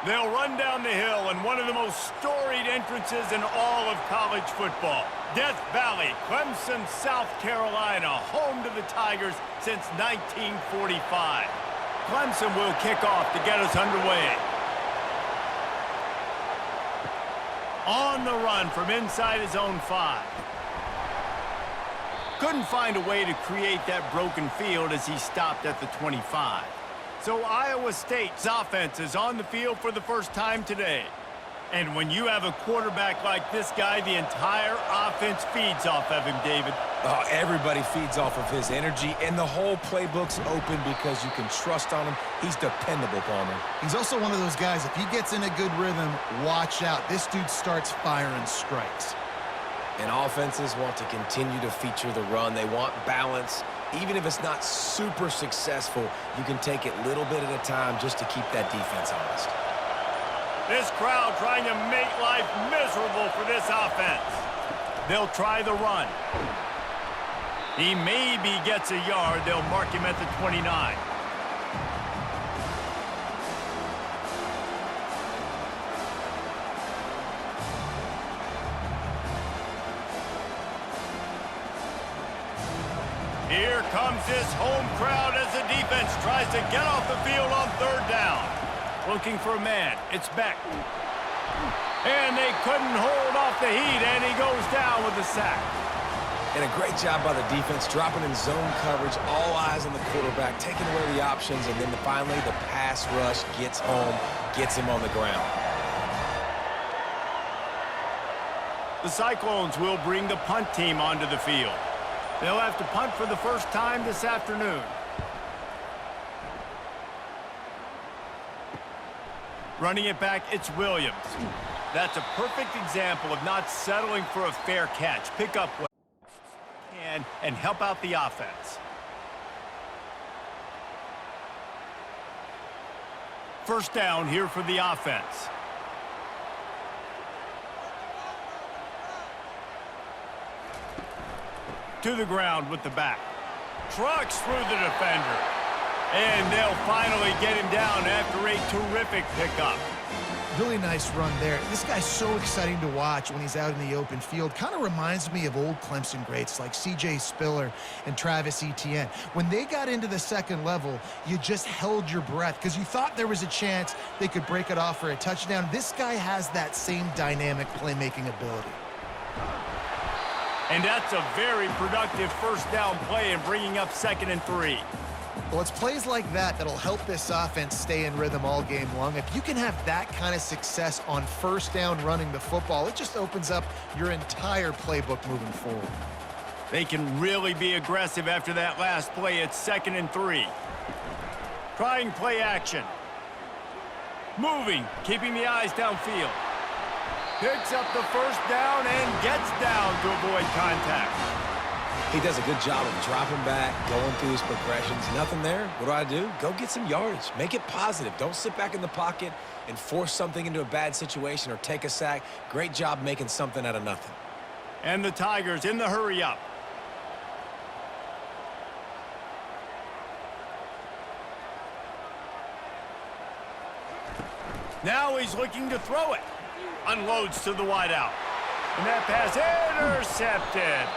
They'll run down the hill in one of the most storied entrances in all of college football. Death Valley, Clemson, South Carolina, home to the Tigers since 1945. Clemson will kick off to get us underway. On the run from inside his own 5. Couldn't find a way to create that broken field as he stopped at the 25. So Iowa State's offense is on the field for the first time today. And when you have a quarterback like this guy, the entire offense feeds off of him, David. Oh, everybody feeds off of his energy, and the whole playbook's open because you can trust on him. He's dependable, Palmer. He's also one of those guys, if he gets in a good rhythm, watch out. This dude starts firing strikes. And offenses want to continue to feature the run. They want balance. Even if it's not super successful, you can take it little bit at a time just to keep that defense honest. This crowd trying to make life miserable for this offense. They'll try the run. He maybe gets a yard. They'll mark him at the 29. Here comes this home crowd as the defense tries to get off the field on 3rd down. Looking for a man. It's Beck. And they couldn't hold off the heat, and he goes down with a sack. And a great job by the defense, dropping in zone coverage, all eyes on the quarterback, taking away the options, and then finally the pass rush gets home, gets him on the ground. The Cyclones will bring the punt team onto the field. They'll have to punt for the first time this afternoon. Running it back, it's Williams. That's a perfect example of not settling for a fair catch. Pick up what you can and help out the offense. First down here for the offense. To the ground with the back. Trucks through the defender. And they'll finally get him down after a terrific pickup. Really nice run there. This guy's so exciting to watch when he's out in the open field. Kind of reminds me of old Clemson greats like C.J. Spiller and Travis Etienne. When they got into the second level, you just held your breath because you thought there was a chance they could break it off for a touchdown. This guy has that same dynamic playmaking ability. And that's a very productive first down play and bringing up 2nd and 3. Well, it's plays like that that'll help this offense stay in rhythm all game long. If you can have that kind of success on first down running the football, it just opens up your entire playbook moving forward. They can really be aggressive after that last play. It's 2nd and 3. Trying play action. Moving, keeping the eyes downfield. Picks up the first down and gets down to avoid contact. He does a good job of dropping back, going through his progressions. Nothing there. What do? Go get some yardage. Make it positive. Don't sit back in the pocket and force something into a bad situation or take a sack. Great job making something out of nothing. And the Tigers in the hurry up. Now he's looking to throw it. Unloads to the wideout. And that pass intercepted.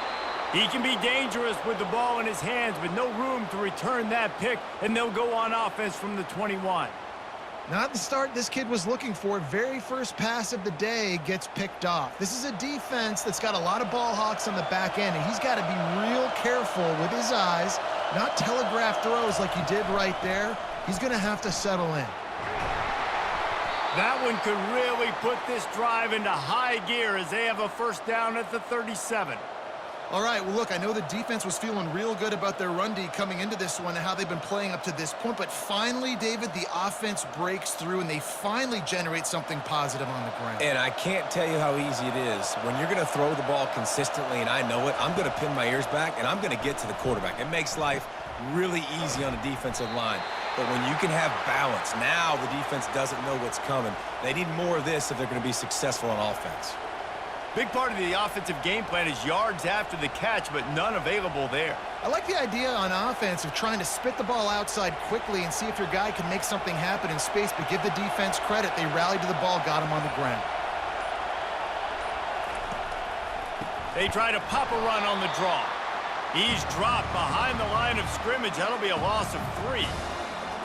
He can be dangerous with the ball in his hands, but no room to return that pick, and they'll go on offense from the 21. Not the start this kid was looking for. Very first pass of the day gets picked off. This is a defense that's got a lot of ball hawks on the back end, and he's got to be real careful with his eyes, not telegraph throws like he did right there. He's going to have to settle in. That one could really put this drive into high gear as they have a first down at the 37. All right, well, look, I know the defense was feeling real good about their run D coming into this one and how they've been playing up to this point, but finally, David, the offense breaks through and they finally generate something positive on the ground. And I can't tell you how easy it is. When you're going to throw the ball consistently, and I know it, I'm going to pin my ears back, and I'm going to get to the quarterback. It makes life really easy on a defensive line. But when you can have balance, now the defense doesn't know what's coming. They need more of this if they're going to be successful on offense. Big part of the offensive game plan is yards after the catch, but none available there. I like the idea on offense of trying to spit the ball outside quickly and see if your guy can make something happen in space, but give the defense credit. They rallied to the ball, got him on the ground. They try to pop a run on the draw. He's dropped behind the line of scrimmage. That'll be a loss of 3.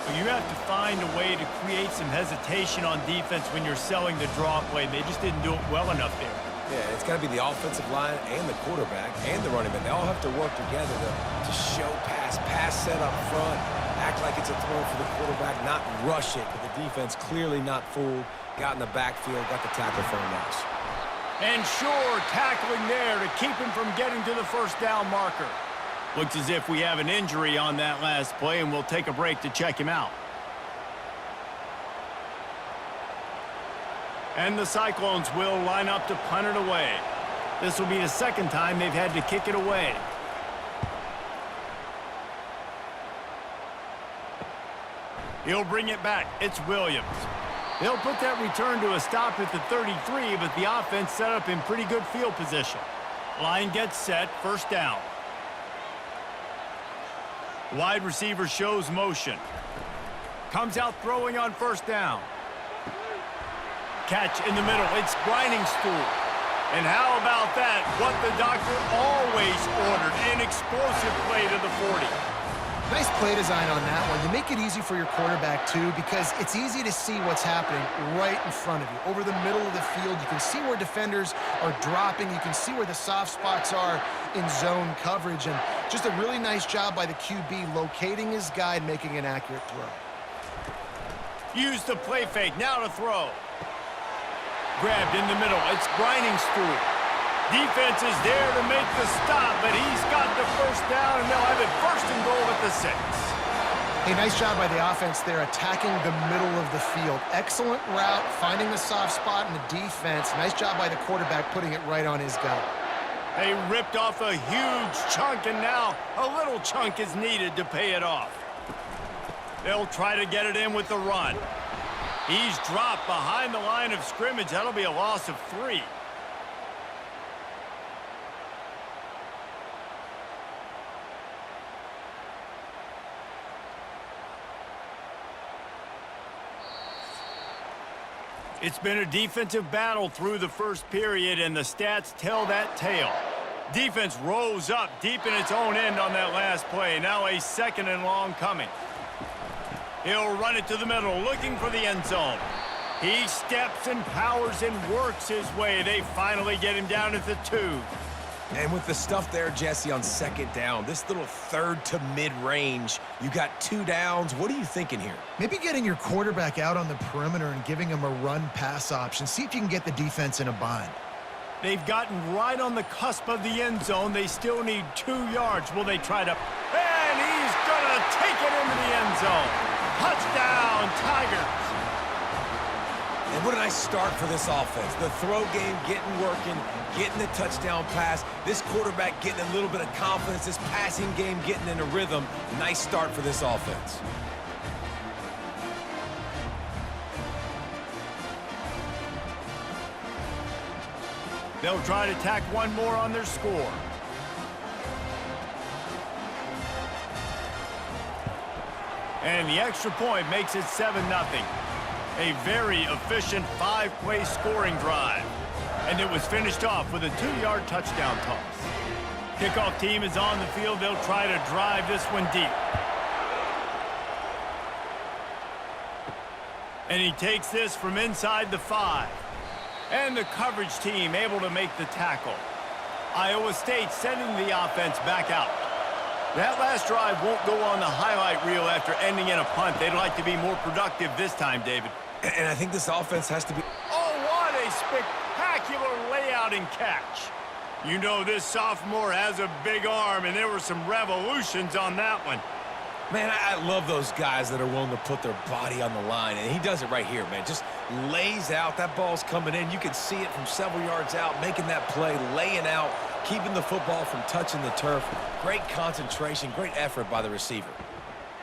But you have to find a way to create some hesitation on defense when you're selling the draw play. They just didn't do it well enough there. Yeah, it's got to be the offensive line and the quarterback and the running back. They all have to work together to show pass set up front, act like it's a throw for the quarterback, not rush it. But the defense clearly not fooled, got in the backfield, got the tackle for a loss. And sure, tackling there to keep him from getting to the first down marker. Looks as if we have an injury on that last play, and we'll take a break to check him out. And the Cyclones will line up to punt it away. This will be the second time they've had to kick it away. He'll bring it back. It's Williams. They'll put that return to a stop at the 33, but the offense set up in pretty good field position. Line gets set, first down. Wide receiver shows motion. Comes out throwing on first down. Catch in the middle. It's grinding stool. And how about that? What the doctor always ordered. An explosive play to the 40. Nice play design on that one. You make it easy for your quarterback, too, because it's easy to see what's happening right in front of you. Over the middle of the field, you can see where defenders are dropping. You can see where the soft spots are in zone coverage. And just a really nice job by the QB locating his guy and making an accurate throw. Use the play fake. Now to throw. Grabbed in the middle. It's grinding stool. Defense is there to make the stop, but he's got the first down, and they'll have it first and goal at the 6. Hey, nice job by the offense there, attacking the middle of the field. Excellent route, finding the soft spot in the defense. Nice job by the quarterback putting it right on his guy. They ripped off a huge chunk, and now a little chunk is needed to pay it off. They'll try to get it in with the run. He's dropped behind the line of scrimmage. That'll be a loss of 3. It's been a defensive battle through the first period, and the stats tell that tale. Defense rose up deep in its own end on that last play. Now a second and long coming. He'll run it to the middle, looking for the end zone. He steps and powers and works his way. They finally get him down at the 2. And with the stuff there, Jesse, on second down, this little third to mid-range, you got 2 downs. What are you thinking here? Maybe getting your quarterback out on the perimeter and giving him a run-pass option. See if you can get the defense in a bind. They've gotten right on the cusp of the end zone. They still need 2 yards. Will they try to... And he's going to take it into the end zone. Touchdown, Tigers. And what a nice start for this offense. The throw game getting working, getting the touchdown pass. This quarterback getting a little bit of confidence. This passing game getting in a rhythm. Nice start for this offense. They'll try to tack one more on their score. And the extra point makes it 7-0. A very efficient 5-play scoring drive. And it was finished off with a 2-yard touchdown toss. Kickoff team is on the field. They'll try to drive this one deep. And he takes this from inside the 5. And the coverage team able to make the tackle. Iowa State sending the offense back out. That last drive won't go on the highlight reel after ending in a punt. They'd like to be more productive this time, David. And I think this offense has to be... Oh, what a spectacular layout and catch. You know this sophomore has a big arm, and there were some revolutions on that one. Man, I love those guys that are willing to put their body on the line, and he does it right here, man. Just lays out. That ball's coming in. You can see it from several yards out, making that play, laying out, keeping the football from touching the turf. Great concentration, great effort by the receiver.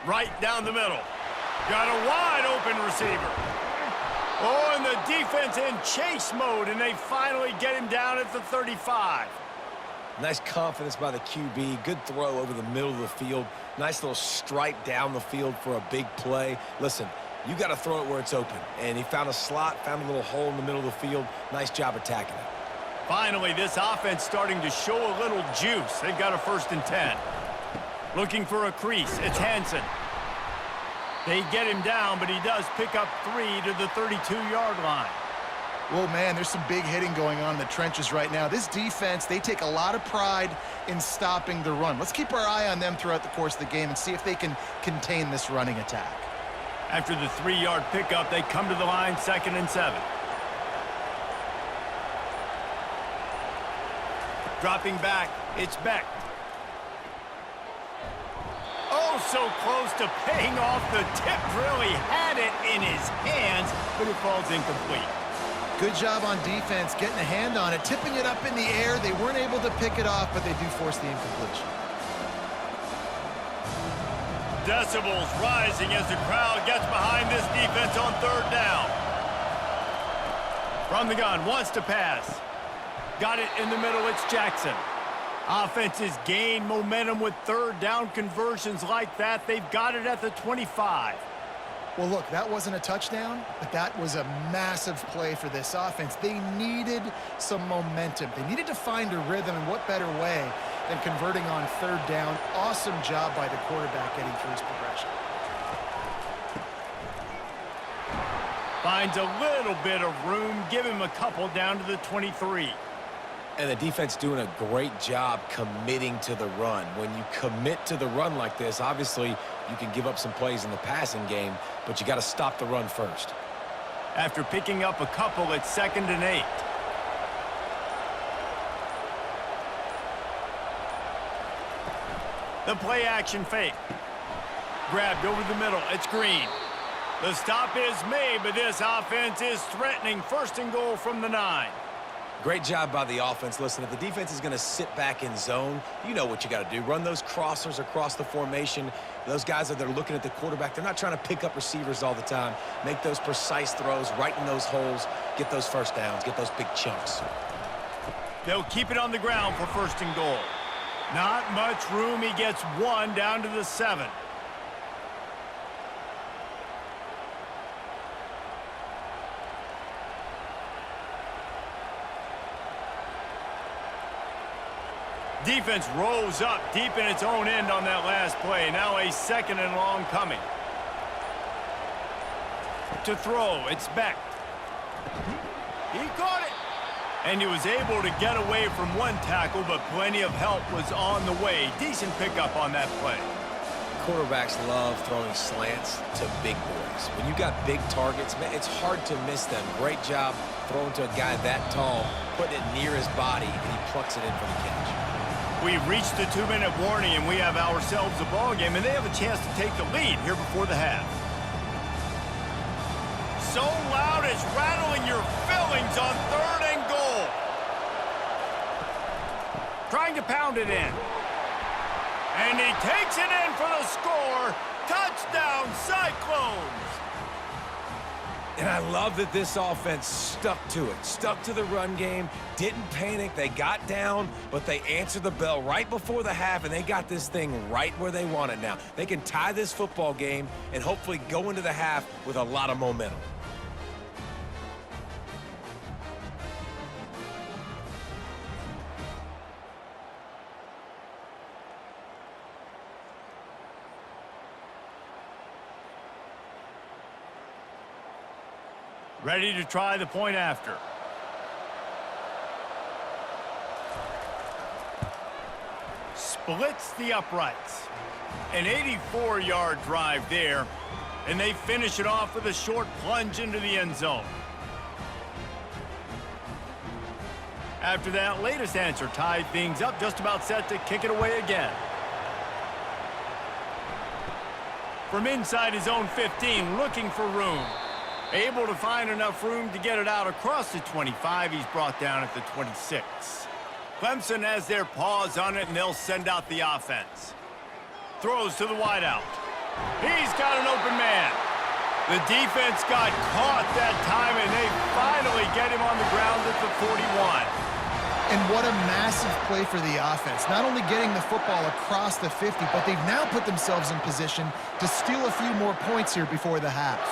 Right down the middle. Got a wide open receiver. Oh, and the defense in chase mode, and they finally get him down at the 35. Nice confidence by the QB. Good throw over the middle of the field. Nice little strike down the field for a big play. Listen, you got to throw it where it's open. And he found a slot, found a little hole in the middle of the field. Nice job attacking it. Finally, this offense starting to show a little juice. They've got a 1st and 10. Looking for a crease. It's Hansen. They get him down, but he does pick up 3 to the 32-yard line. Well, man, there's some big hitting going on in the trenches right now. This defense, they take a lot of pride in stopping the run. Let's keep our eye on them throughout the course of the game and see if they can contain this running attack. After the 3-yard pickup, they come to the line, 2nd and 7. Dropping back, it's Beck. Oh, so close to paying off. The tip really had it in his hands, but it falls incomplete. Good job on defense, getting a hand on it, tipping it up in the air. They weren't able to pick it off, but they do force the incompletion. Decibels rising as the crowd gets behind this defense on 3rd down. From the gun, wants to pass. Got it in the middle, it's Jackson. Offenses gain momentum with 3rd down conversions like that. They've got it at the 25. Well, look, that wasn't a touchdown, but that was a massive play for this offense. They needed some momentum. They needed to find a rhythm, and what better way than converting on 3rd down. Awesome job by the quarterback getting through his progression. Finds a little bit of room. Give him a couple down to the 23. And the defense doing a great job committing to the run. When you commit to the run like this, obviously you can give up some plays in the passing game, but you got to stop the run first. After picking up a couple, it's 2nd and 8. The play action fake. Grabbed over the middle. It's Green. The stop is made, but this offense is threatening. 1st and goal from the 9. Great job by the offense. Listen, if the defense is going to sit back in zone, you know what you got to do. Run those crossers across the formation. Those guys that are looking at the quarterback, they're not trying to pick up receivers all the time. Make those precise throws, right in those holes, get those 1st downs, get those big chunks. They'll keep it on the ground for 1st and goal. Not much room. He gets 1 down to the 7. Defense rose up deep in its own end on that last play. Now a 2nd and long coming. To throw, it's Beck. He caught it. And he was able to get away from one tackle, but plenty of help was on the way. Decent pickup on that play. Quarterbacks love throwing slants to big boys. When you got big targets, man, it's hard to miss them. Great job throwing to a guy that tall, putting it near his body, and he plucks it in for the catch. We've reached the 2-minute warning, and we have ourselves a ball game, and they have a chance to take the lead here before the half. So loud it's rattling your fillings on 3rd and goal. Trying to pound it in. And he takes it in for the score. Touchdown, Cyclones! And I love that this offense stuck to it, stuck to the run game, didn't panic. They got down, but they answered the bell right before the half, and they got this thing right where they want it now. They can tie this football game and hopefully go into the half with a lot of momentum. Ready to try the point after. Splits the uprights. An 84-yard drive there, and they finish it off with a short plunge into the end zone. After that latest answer tied things up, just about set to kick it away again. From inside his own 15, looking for room. Able to find enough room to get it out across the 25. He's brought down at the 26. Clemson has their paws on it, and they'll send out the offense. Throws to the wideout. He's got an open man. The defense got caught that time, and they finally get him on the ground at the 41. And what a massive play for the offense. Not only getting the football across the 50, but they've now put themselves in position to steal a few more points here before the half.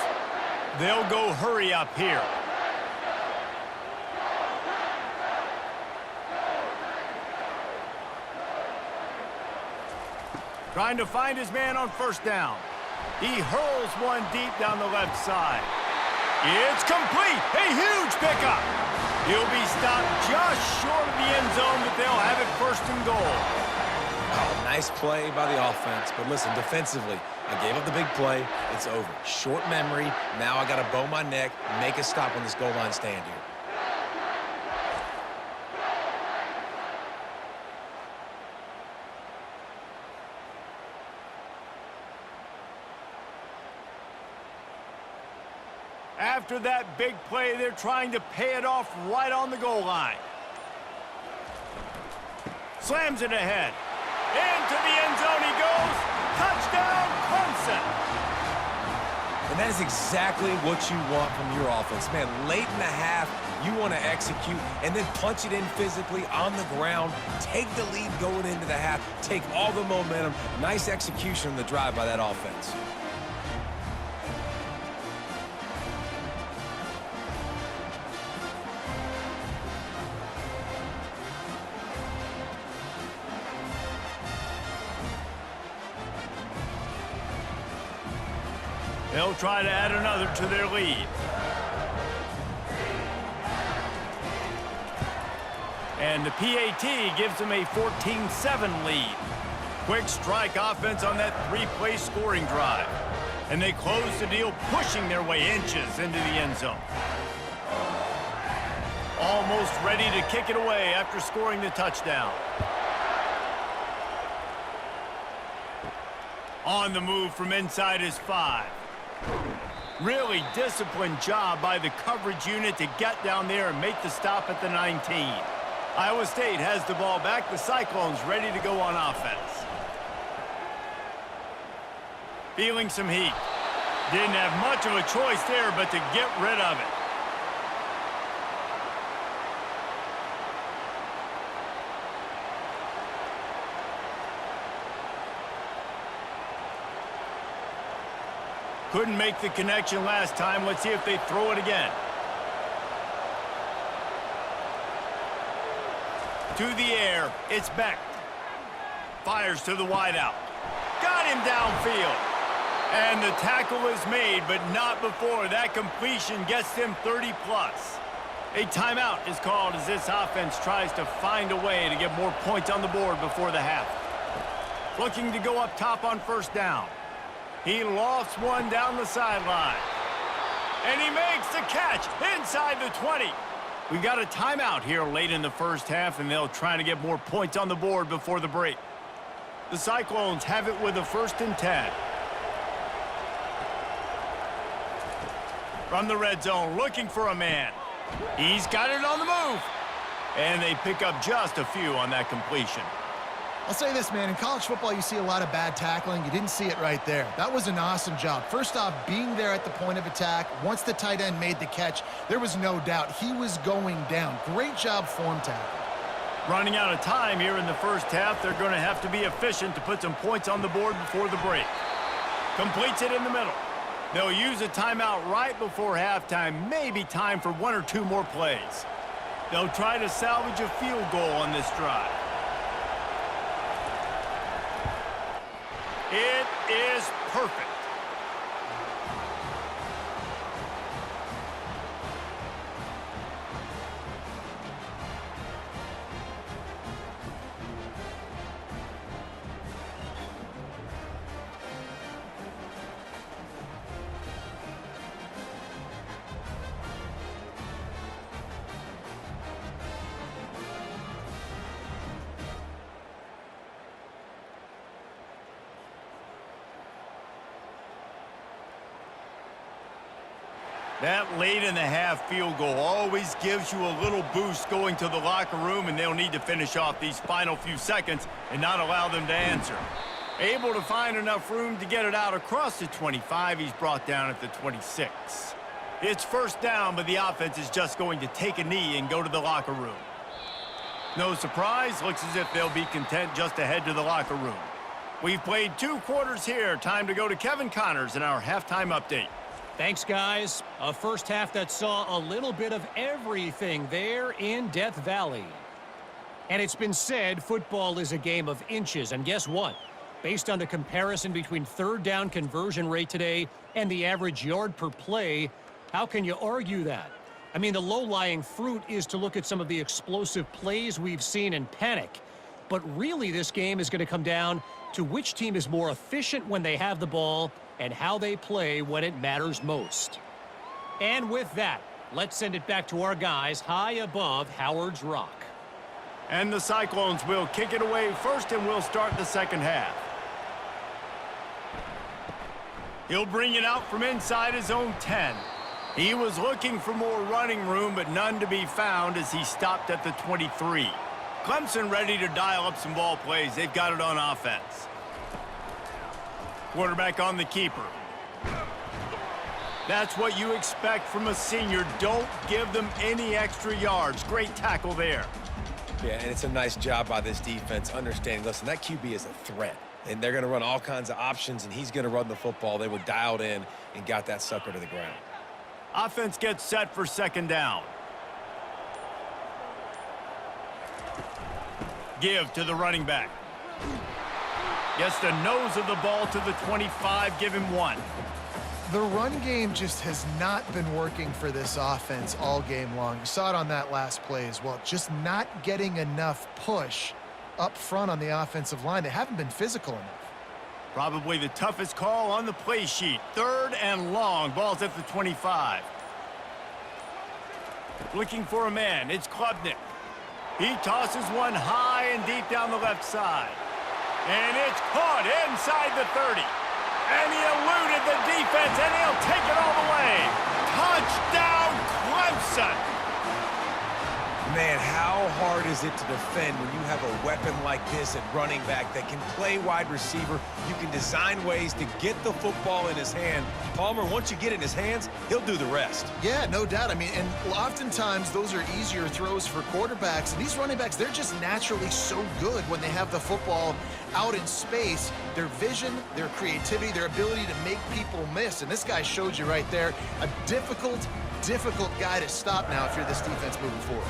They'll go hurry up here. Trying to find his man on first down. He hurls one deep down the left side. It's complete. A huge pickup. He'll be stopped just short of the end zone, but they'll have it first and goal. Oh, nice play by the offense. But listen, defensively, I gave up the big play. It's over. Short memory. Now I got to bow my neck, make a stop on this goal line stand here. After that big play, they're trying to pay it off right on the goal line. Slams it ahead. Into the end zone he goes. Touchdown, Clemson. And that is exactly what you want from your offense. Man, late in the half, you want to execute and then punch it in physically on the ground. Take the lead going into the half. Take all the momentum. Nice execution on the drive by that offense. They'll try to add another to their lead. And the PAT gives them a 14-7 lead. Quick strike offense on that three-play scoring drive. And they close the deal, pushing their way inches into the end zone. Almost ready to kick it away after scoring the touchdown. On the move from inside his 5. Really disciplined job by the coverage unit to get down there and make the stop at the 19. Iowa State has the ball back. The Cyclones ready to go on offense. Feeling some heat. Didn't have much of a choice there but to get rid of it. Couldn't make the connection last time. Let's see if they throw it again. To the air, it's Beck. Fires to the wideout. Got him downfield. And the tackle is made, but not before that completion gets them 30+. A timeout is called as this offense tries to find a way to get more points on the board before the half. Looking to go up top on first down. He lofts one down the sideline. And he makes the catch inside the 20. We got a timeout here late in the first half, and they'll try to get more points on the board before the break. The Cyclones have it with a 1st and 10. From the red zone, looking for a man. He's got it on the move. And they pick up just a few on that completion. I'll say this, man. In college football, you see a lot of bad tackling. You didn't see it right there. That was an awesome job. First off, being there at the point of attack. Once the tight end made the catch, there was no doubt he was going down. Great job form tackle. Running out of time here in the first half. They're going to have to be efficient to put some points on the board before the break. Completes it in the middle. They'll use a timeout right before halftime. Maybe time for 1 or 2 more plays. They'll try to salvage a field goal on this drive. It is perfect. That late in the half field goal always gives you a little boost going to the locker room, and they'll need to finish off these final few seconds and not allow them to answer. Able to find enough room to get it out across the 25. He's brought down at the 26. It's first down, but the offense is just going to take a knee and go to the locker room. No surprise, looks as if they'll be content just to head to the locker room. We've played 2 quarters here. Time to go to Kevin Connors in our halftime update. Thanks, guys. A first half that saw a little bit of everything there in Death Valley. And it's been said football is a game of inches. And guess what? Based on the comparison between third down conversion rate today and the average yard per play, how can you argue that? I mean, the low-lying fruit is to look at some of the explosive plays we've seen and panic. But really, this game is going to come down to which team is more efficient when they have the ball and how they play when it matters most. And with that, let's send it back to our guys high above Howard's Rock. And the Cyclones will kick it away first, and we'll start the second half. He'll bring it out from inside his own 10. He was looking for more running room, but none to be found as he stopped at the 23. Clemson ready to dial up some ball plays. They've got it on offense. Quarterback on the keeper. That's what you expect from a senior. Don't give them any extra yards. Great tackle there. Yeah, and it's a nice job by this defense understanding, listen, that QB is a threat. And they're going to run all kinds of options, and he's going to run the football. They were dialed in and got that sucker to the ground. Offense gets set for second down. Give to the running back. Gets the nose of the ball to the 25. Give him 1. The run game just has not been working for this offense all game long. You saw it on that last play as well. Just not getting enough push up front on the offensive line. They haven't been physical enough. Probably the toughest call on the play sheet. 3rd and long. Ball's at the 25. Looking for a man. It's Klubnik. He tosses one high and deep down the left side. And it's caught inside the 30. And he eluded the defense, and he'll take it all the way. Touchdown, Clemson! Man, how hard is it to defend when you have a weapon like this at running back that can play wide receiver? You can design ways to get the football in his hand. Palmer, once you get it in his hands, he'll do the rest. Yeah, no doubt. I mean, and oftentimes those are easier throws for quarterbacks. And these running backs, they're just naturally so good when they have the football out in space. Their vision, their creativity, their ability to make people miss. And this guy showed you right there, a difficult guy to stop now if you're this defense moving forward.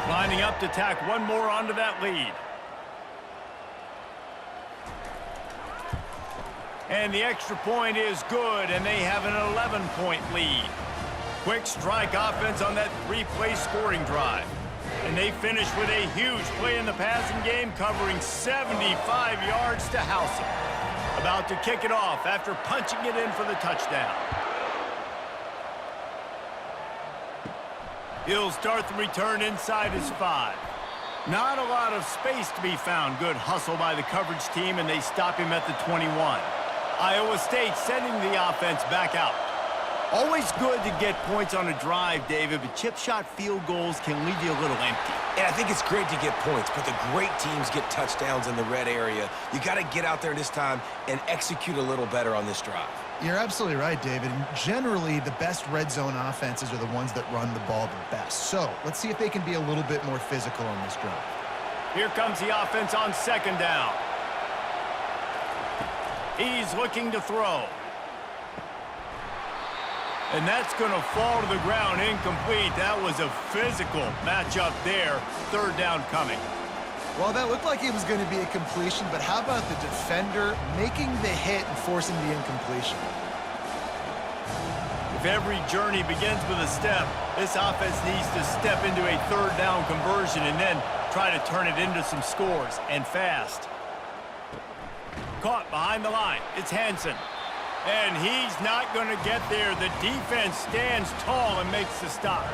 Lining up to tack one more onto that lead. And the extra point is good, and they have an 11-point lead. Quick strike offense on that 3-play scoring drive. And they finish with a huge play in the passing game, covering 75 yards to house him. About to kick it off after punching it in for the touchdown. He'll start the return inside his 5. Not a lot of space to be found. Good hustle by the coverage team, and they stop him at the 21. Iowa State sending the offense back out. Always good to get points on a drive, David, but chip shot field goals can leave you a little empty. And I think it's great to get points, but the great teams get touchdowns in the red area. You got to get out there this time and execute a little better on this drive. You're absolutely right, David. And generally, the best red zone offenses are the ones that run the ball the best. So let's see if they can be a little bit more physical on this drive. Here comes the offense on second down. He's looking to throw. And that's going to fall to the ground incomplete. That was a physical matchup there. 3rd down coming. Well, that looked like it was going to be a completion, but how about the defender making the hit and forcing the incompletion? If every journey begins with a step, this offense needs to step into a 3rd down conversion and then try to turn it into some scores, and fast. Caught behind the line. It's Hansen. And he's not going to get there. The defense stands tall and makes the stop.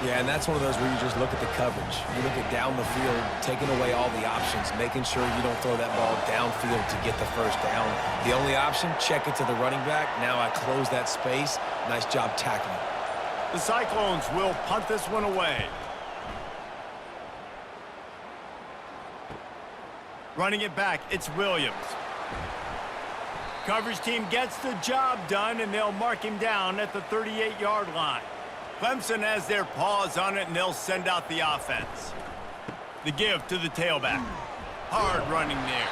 Yeah, and that's one of those where you just look at the coverage. You look at down the field, taking away all the options, making sure you don't throw that ball downfield to get the first down. The only option, check it to the running back. Now I close that space. Nice job tackling. The Cyclones will punt this one away. Running it back, it's Williams. Coverage team gets the job done, and they'll mark him down at the 38-yard line. Clemson has their paws on it, and they'll send out the offense. The give to the tailback. Hard running there.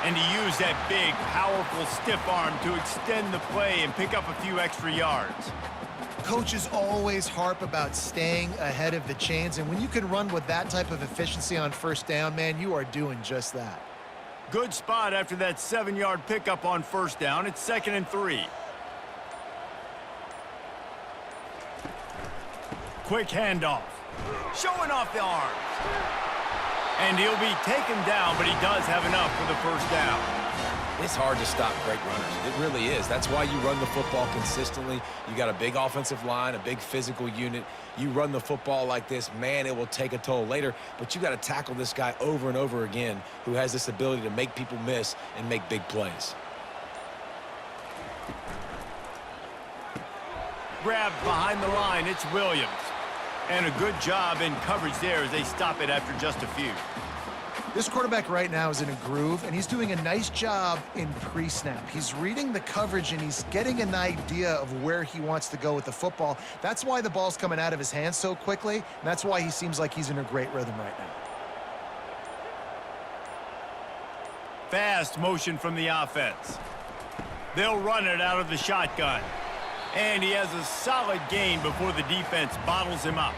And he used that big, powerful, stiff arm to extend the play and pick up a few extra yards. Coaches always harp about staying ahead of the chains, and when you can run with that type of efficiency on first down, man, you are doing just that. Good spot after that 7-yard pickup on first down. It's 2nd and 3. Quick handoff. Showing off the arms. And he'll be taken down, but he does have enough for the first down. It's hard to stop great runners. It really is. That's why you run the football consistently. You got a big offensive line, a big physical unit. You run the football like this, man, it will take a toll later. But you got to tackle this guy over and over again who has this ability to make people miss and make big plays. Grabbed behind the line, it's Williams. And a good job in coverage there as they stop it after just a few. This quarterback right now is in a groove, and he's doing a nice job in pre-snap. He's reading the coverage, and he's getting an idea of where he wants to go with the football. That's why the ball's coming out of his hands so quickly, and that's why he seems like he's in a great rhythm right now. Fast motion from the offense. They'll run it out of the shotgun. And he has a solid gain before the defense bottles him up.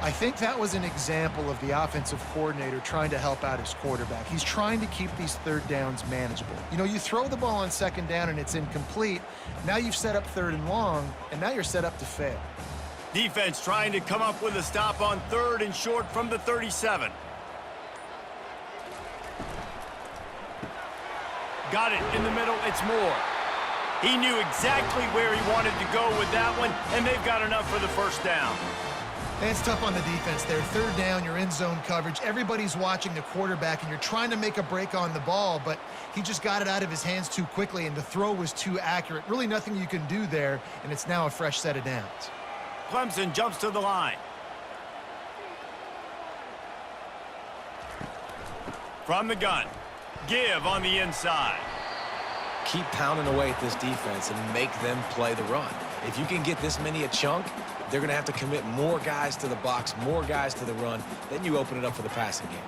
I think that was an example of the offensive coordinator trying to help out his quarterback. He's trying to keep these third downs manageable. You know, you throw the ball on second down and it's incomplete. Now you've set up 3rd and long, and now you're set up to fail. Defense trying to come up with a stop on 3rd and short from the 37. Got it in the middle, it's Moore. He knew exactly where he wanted to go with that one, and they've got enough for the first down. And it's tough on the defense there. 3rd down, you're in zone coverage. Everybody's watching the quarterback, and you're trying to make a break on the ball, but he just got it out of his hands too quickly, and the throw was too accurate. Really nothing you can do there, and it's now a fresh set of downs. Clemson jumps to the line. From the gun. Give on the inside. Keep pounding away at this defense and make them play the run. If you can get this many a chunk, they're going to have to commit more guys to the box, more guys to the run. Then you open it up for the passing game.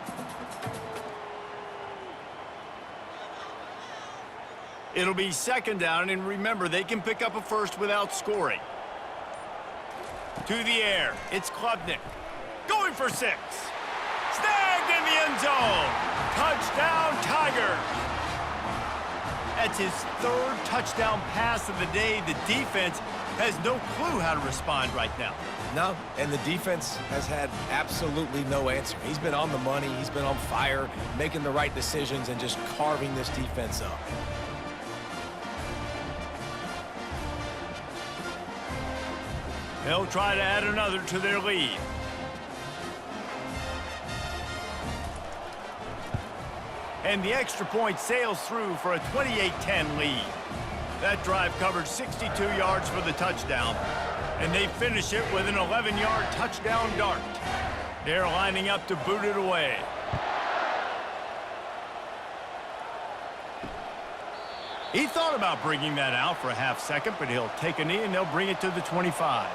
It'll be 2nd down, and remember, they can pick up a first without scoring. To the air, it's Klubnik. Going for 6. Snagged in the end zone. Touchdown, Tigers. That's his 3rd touchdown pass of the day. The defense has no clue how to respond right now. No, and the defense has had absolutely no answer. He's been on the money. He's been on fire, making the right decisions and just carving this defense up. They'll try to add another to their lead. And the extra point sails through for a 28-10 lead. That drive covered 62 yards for the touchdown, and they finish it with an 11-yard touchdown dart. They're lining up to boot it away. He thought about bringing that out for a half second, but he'll take a knee and they'll bring it to the 25.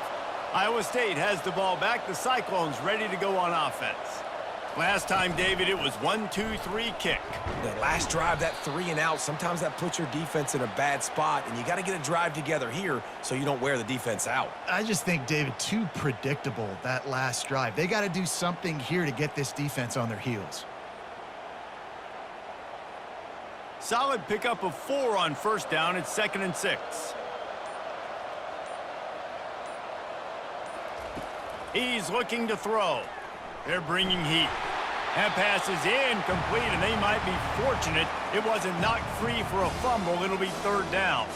Iowa State has the ball back. The Cyclones ready to go on offense. Last time, David, it was 1-2-3 kick. The last drive, that 3 and out, sometimes that puts your defense in a bad spot, and you got to get a drive together here so you don't wear the defense out. I just think, David, too predictable, that last drive. They got to do something here to get this defense on their heels. Solid pickup of 4 on first down. It's 2nd and 6. He's looking to throw. They're bringing heat. That pass is incomplete, and they might be fortunate it wasn't knocked free for a fumble. It'll be 3rd down.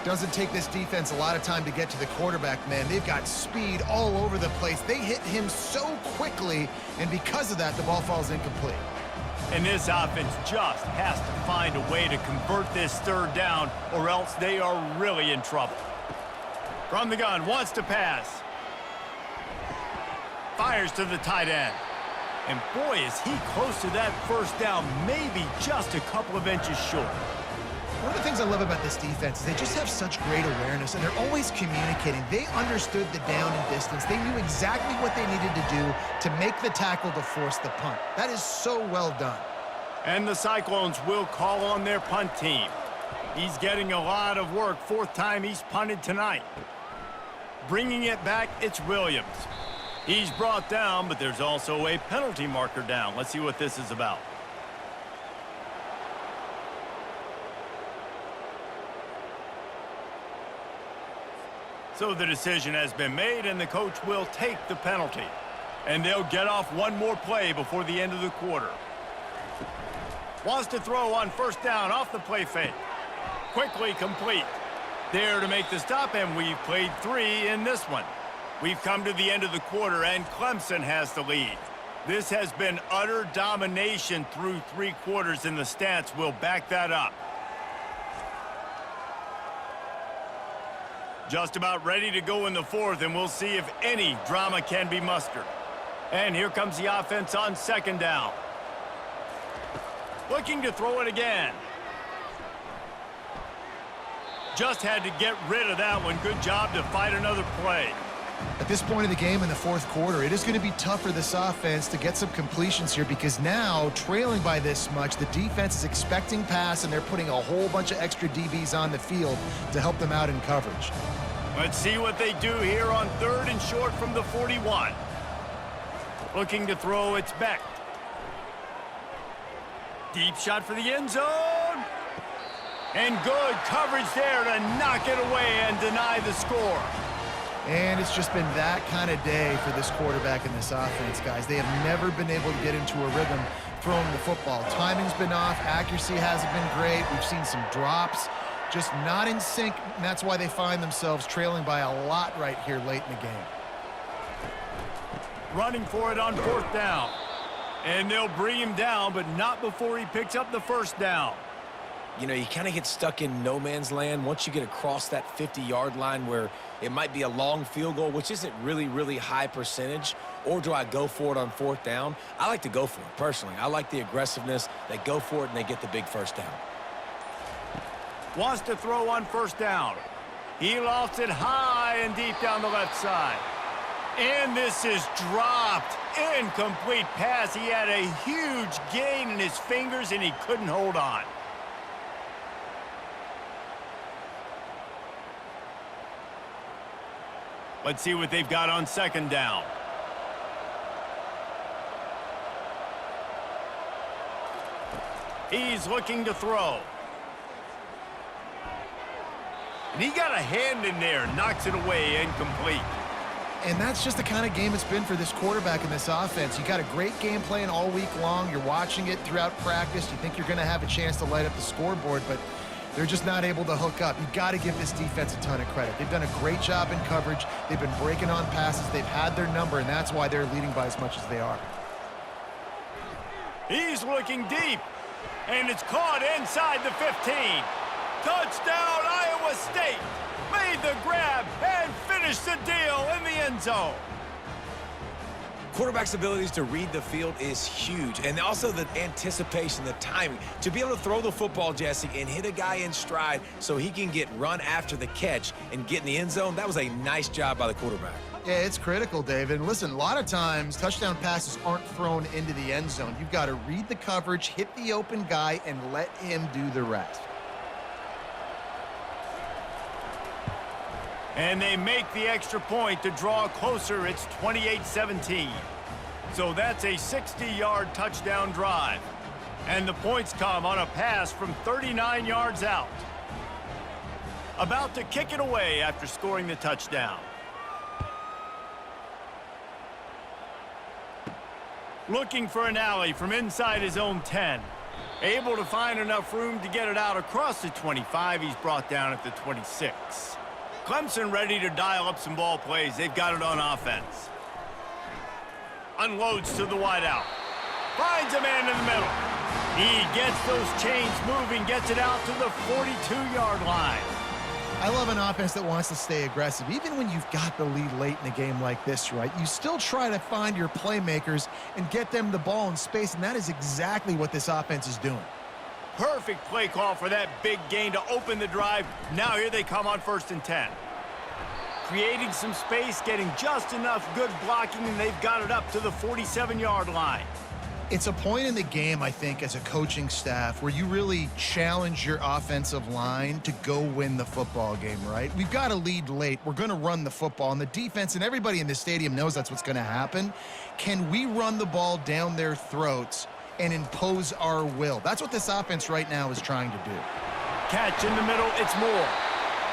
Doesn't take this defense a lot of time to get to the quarterback, man. They've got speed all over the place. They hit him so quickly, and because of that, the ball falls incomplete. And this offense just has to find a way to convert this 3rd down, or else they are really in trouble. From the gun, wants to pass. Fires to the tight end. And boy, is he close to that first down, maybe just a couple of inches short. One of the things I love about this defense is they just have such great awareness, and they're always communicating. They understood the down and distance. They knew exactly what they needed to do to make the tackle to force the punt. That is so well done. And the Cyclones will call on their punt team. He's getting a lot of work, fourth time he's punted tonight. Bringing it back, it's Williams. He's brought down, but there's also a penalty marker down. Let's see what this is about. So the decision has been made, and the coach will take the penalty. And they'll get off one more play before the end of the quarter. Wants to throw on first down off the play fake. Quickly complete. There to make the stop, and we've played 3 in this one. We've come to the end of the quarter, and Clemson has the lead. This has been utter domination through 3 quarters, and the stats will back that up. Just about ready to go in the fourth, and we'll see if any drama can be mustered. And here comes the offense on second down. Looking to throw it again. Just had to get rid of that one. Good job to fight another play. At this point of the game in the fourth quarter, it is going to be tough for this offense to get some completions here because now, trailing by this much, the defense is expecting pass, and they're putting a whole bunch of extra DBs on the field to help them out in coverage. Let's see what they do here on 3rd and short from the 41. Looking to throw, it's Beck. Deep shot for the end zone. And good coverage there to knock it away and deny the score. And it's just been that kind of day for this quarterback and this offense, guys. They have never been able to get into a rhythm throwing the football. Timing's been off. Accuracy hasn't been great. We've seen some drops. Just not in sync, and that's why they find themselves trailing by a lot right here late in the game. Running for it on 4th down. And they'll bring him down, but not before he picks up the first down. You know, you kind of get stuck in no man's land once you get across that 50-yard line where it might be a long field goal, which isn't really high percentage, or do I go for it on 4th down? I like to go for it, personally. I like the aggressiveness. They go for it, and they get the big first down. Wants to throw on 1st down. He lofts it high and deep down the left side. And this is dropped. Incomplete pass. He had a huge gain in his fingers, and he couldn't hold on. Let's see what they've got on 2nd down. He's looking to throw. And he got a hand in there, knocks it away, incomplete. And that's just the kind of game it's been for this quarterback and this offense. You got a great game plan all week long. You're watching it throughout practice. You think you're going to have a chance to light up the scoreboard, but they're just not able to hook up. You've got to give this defense a ton of credit. They've done a great job in coverage. They've been breaking on passes. They've had their number, and that's why they're leading by as much as they are. He's looking deep, and it's caught inside the 15. Touchdown, Iowa State. Made the grab and finished the deal in the end zone. Quarterback's abilities to read the field is huge, and also the anticipation, the timing. To be able to throw the football, Jesse, and hit a guy in stride so he can get run after the catch and get in the end zone, that was a nice job by the quarterback. Yeah, it's critical, David. And listen, a lot of times touchdown passes aren't thrown into the end zone. You've got to read the coverage, hit the open guy, and let him do the rest. And they make the extra point to draw closer. It's 28-17. So that's a 60-yard touchdown drive. And the points come on a pass from 39 yards out. About to kick it away after scoring the touchdown. Looking for an alley from inside his own 10. Able to find enough room to get it out across the 25. He's brought down at the 26. Clemson ready to dial up some ball plays. They've got it on offense. Unloads to the wideout. Finds a man in the middle. He gets those chains moving, gets it out to the 42-yard line. I love an offense that wants to stay aggressive. Even when you've got the lead late in a game like this, right, you still try to find your playmakers and get them the ball in space, and that is exactly what this offense is doing. Perfect play call for that big gain to open the drive. Now here they come on 1st and 10. Creating some space, getting just enough good blocking, and they've got it up to the 47-yard line. It's a point in the game, I think, as a coaching staff where you really challenge your offensive line to go win the football game, right? We've got to lead late. We're going to run the football, and the defense and everybody in the stadium knows that's what's going to happen. Can we run the ball down their throats and impose our will? That's what this offense right now is trying to do. Catch in the middle, it's Moore.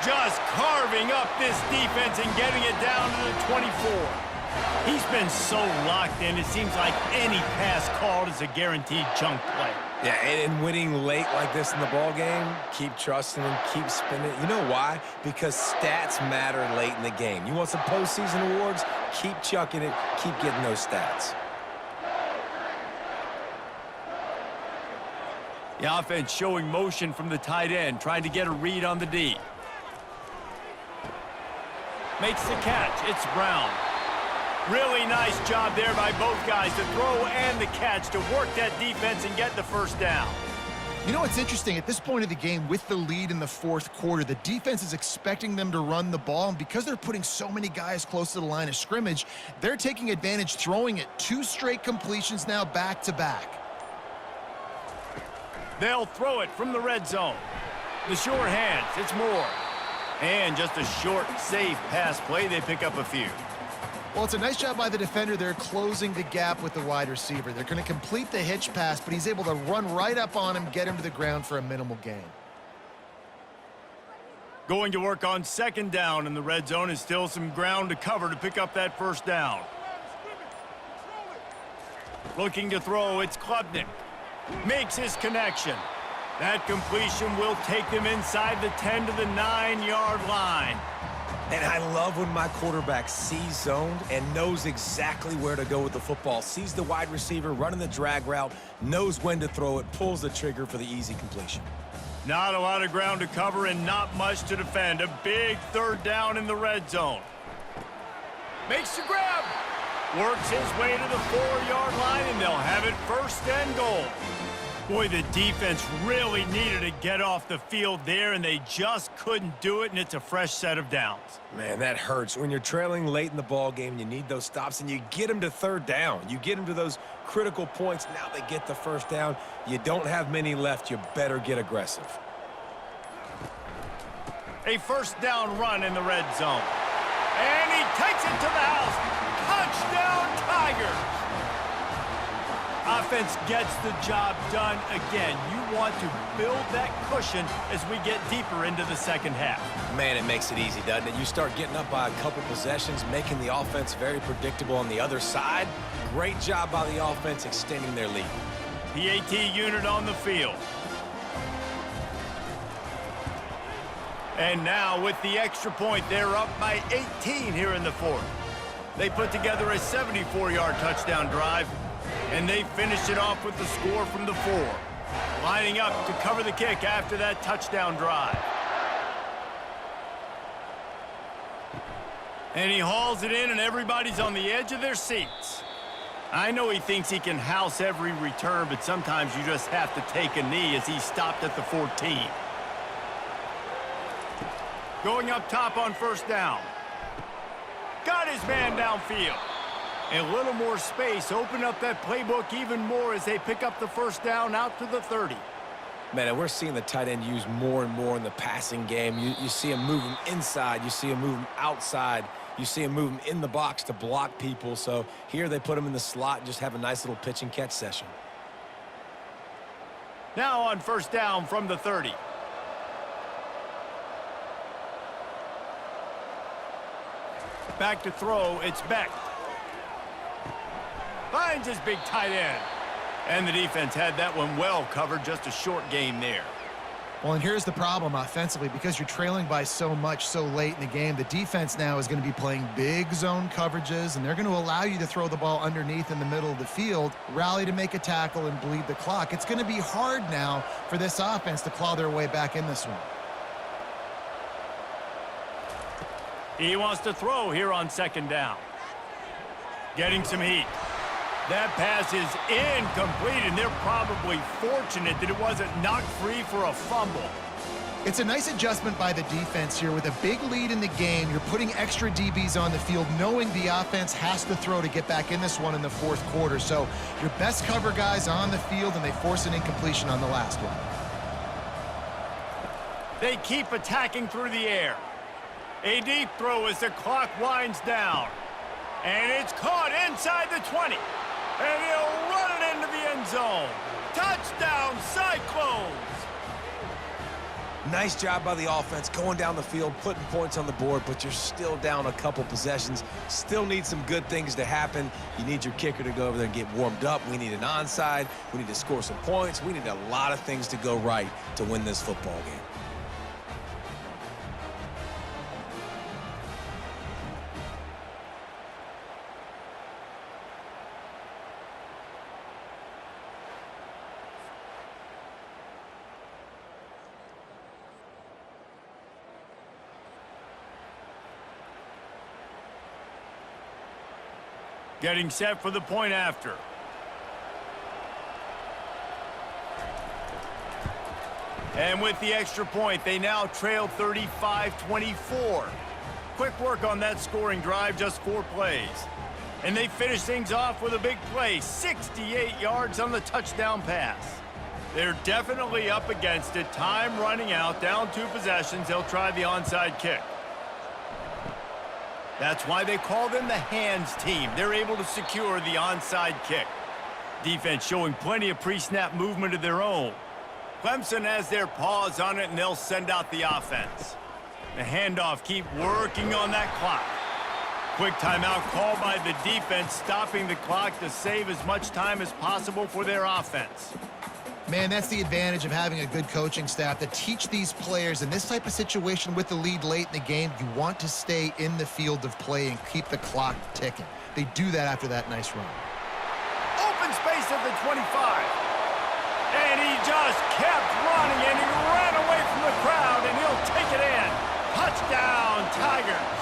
Just carving up this defense and getting it down to the 24. He's been so locked in, it seems like any pass called is a guaranteed chunk play. Yeah, and winning late like this in the ball game, keep trusting him, keep spinning. You know why? Because stats matter late in the game. You want some postseason awards? Keep chucking it, keep getting those stats. The offense showing motion from the tight end, trying to get a read on the D. Makes the catch. It's Brown. Really nice job there by both guys, the throw and the catch, to work that defense and get the first down. You know what's interesting? At this point of the game, with the lead in the 4th quarter, the defense is expecting them to run the ball, and because they're putting so many guys close to the line of scrimmage, they're taking advantage, throwing it 2 straight completions now back-to-back. They'll throw it from the red zone. The short hands, it's Moore. And just a short, safe pass play, they pick up a few. Well, it's a nice job by the defender. They're closing the gap with the wide receiver. They're going to complete the hitch pass, but he's able to run right up on him, get him to the ground for a minimal gain. Going to work on 2nd down in the red zone, is still some ground to cover to pick up that first down. Looking to throw, it's Klubnik. Makes his connection. That completion will take them inside the 10 to the 9-yard line. And I love when my quarterback sees zoned and knows exactly where to go with the football. Sees the wide receiver running the drag route, knows when to throw it, pulls the trigger for the easy completion. Not a lot of ground to cover and not much to defend. A big 3rd down in the red zone. Makes the grab. Works his way to the 4-yard line, and they'll have it 1st and goal. Boy, the defense really needed to get off the field there, and they just couldn't do it, and it's a fresh set of downs. Man, that hurts. When you're trailing late in the ball game, you need those stops, and you get them to 3rd down. You get them to those critical points. Now they get the 1st down. You don't have many left. You better get aggressive. A 1st down run in the red zone. And he takes it to the house. Touchdown, Tigers! Offense gets the job done again. You want to build that cushion as we get deeper into the 2nd half. Man, it makes it easy, doesn't it? You start getting up by a couple possessions, making the offense very predictable on the other side. Great job by the offense extending their lead. PAT unit on the field. And now with the extra point, they're up by 18 here in the 4th. They put together a 74-yard touchdown drive, and they finished it off with the score from the 4. Lining up to cover the kick after that touchdown drive. And he hauls it in, and everybody's on the edge of their seats. I know he thinks he can house every return, but sometimes you just have to take a knee as he stopped at the 14. Going up top on 1st down. Got his man downfield. A little more space, open up that playbook even more as they pick up the 1st down out to the 30. Man, and we're seeing the tight end used more and more in the passing game. You see him move him inside. You see him move him outside. You see him move him in the box to block people. So here they put him in the slot and just have a nice little pitch and catch session. Now on 1st down from the 30. Back to throw, it's Beck. Finds his big tight end. And the defense had that one well covered, just a short game there. Well, and here's the problem offensively. Because you're trailing by so much so late in the game, the defense now is going to be playing big zone coverages, and they're going to allow you to throw the ball underneath in the middle of the field, rally to make a tackle, and bleed the clock. It's going to be hard now for this offense to claw their way back in this one. He wants to throw here on second down. Getting some heat. That pass is incomplete, and they're probably fortunate that it wasn't knocked free for a fumble. It's a nice adjustment by the defense here. With a big lead in the game, you're putting extra DBs on the field, knowing the offense has to throw to get back in this one in the fourth quarter. So your best cover guys on the field, and they force an incompletion on the last one. They keep attacking through the air. A deep throw as the clock winds down. And it's caught inside the 20. And he'll run it into the end zone. Touchdown, Cyclones! Nice job by the offense going down the field, putting points on the board, but you're still down a couple possessions. Still need some good things to happen. You need your kicker to go over there and get warmed up. We need an onside. We need to score some points. We need a lot of things to go right to win this football game. Getting set for the point after. And with the extra point, they now trail 35-24. Quick work on that scoring drive, just 4 plays. And they finish things off with a big play, 68 yards on the touchdown pass. They're definitely up against it. Time running out, down 2 possessions. They'll try the onside kick. That's why they call them the hands team. They're able to secure the onside kick. Defense showing plenty of pre-snap movement of their own. Clemson has their paws on it, and they'll send out the offense. The handoff, keep working on that clock. Quick timeout called by the defense, stopping the clock to save as much time as possible for their offense. Man, that's the advantage of having a good coaching staff to teach these players in this type of situation with the lead late in the game. You want to stay in the field of play and keep the clock ticking. They do that after that nice run. Open space at the 25. And he just kept running, and he ran away from the crowd, and he'll take it in. Touchdown, Tigers.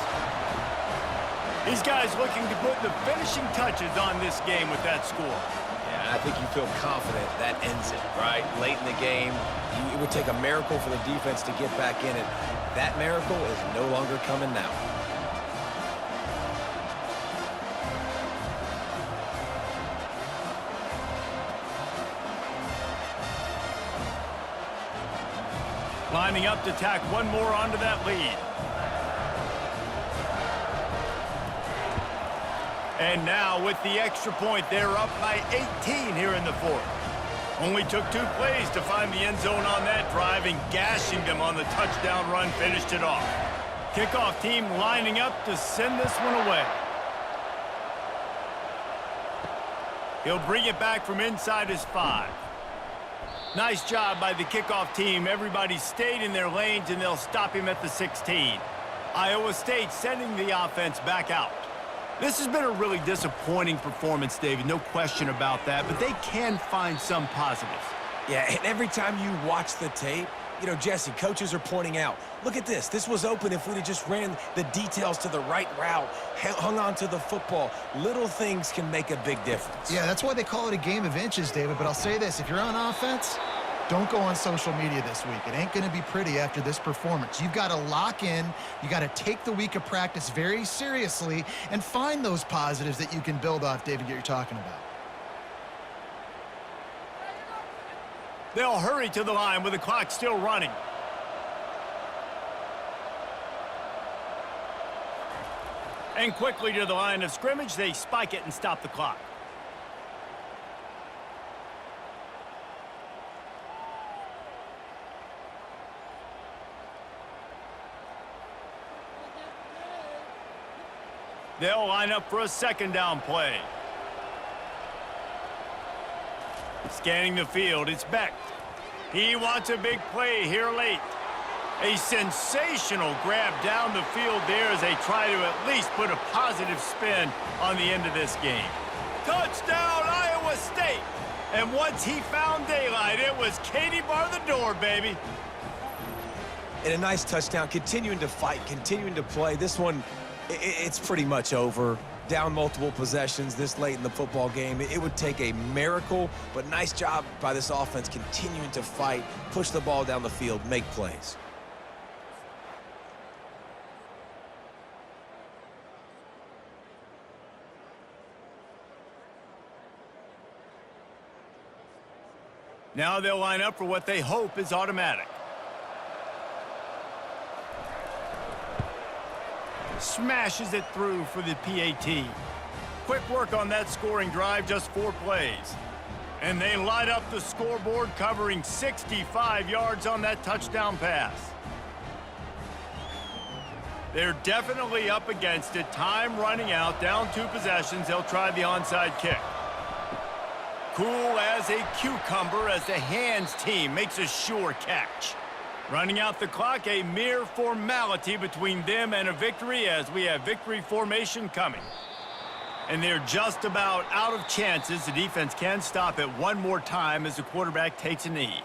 These guys looking to put the finishing touches on this game with that score. Yeah, I think you feel confident that ends it, right? Late in the game, it would take a miracle for the defense to get back in it. That miracle is no longer coming now. Lining up to tack one more onto that lead. And now with the extra point, they're up by 18 here in the fourth. Only took 2 plays to find the end zone on that drive, and gashing them on the touchdown run finished it off. Kickoff team lining up to send this one away. He'll bring it back from inside his 5. Nice job by the kickoff team. Everybody stayed in their lanes, and they'll stop him at the 16. Iowa State sending the offense back out. This has been a really disappointing performance, David, no question about that, but they can find some positives. Yeah, and every time you watch the tape, you know, Jesse, coaches are pointing out, look at this. This was open if we'd have just ran the details to the right route, hung on to the football. Little things can make a big difference. Yeah, that's why they call it a game of inches, David. But I'll say this, if you're on offense, don't go on social media this week. It ain't going to be pretty after this performance. You've got to lock in. You got to take the week of practice very seriously and find those positives that you can build off, David, that you're talking about. They'll hurry to the line with the clock still running. And quickly to the line of scrimmage, they spike it and stop the clock. They'll line up for a second down play. Scanning the field, it's Beck. He wants a big play here late. A sensational grab down the field there as they try to at least put a positive spin on the end of this game. Touchdown, Iowa State! And once he found daylight, it was Katie bar the door, baby. And a nice touchdown, continuing to fight, continuing to play. This one, it's pretty much over. Down multiple possessions this late in the football game. It would take a miracle, but nice job by this offense continuing to fight, push the ball down the field, make plays. Now they'll line up for what they hope is automatic. Smashes it through for the PAT. Quick work on that scoring drive, just 4 plays. And they light up the scoreboard, covering 65 yards on that touchdown pass. They're definitely up against it. Time running out, down 2 possessions. They'll try the onside kick. Cool as a cucumber as the hands team makes a sure catch. Running out the clock, a mere formality between them and a victory as we have victory formation coming. And they're just about out of chances. The defense can stop it one more time as the quarterback takes a knee.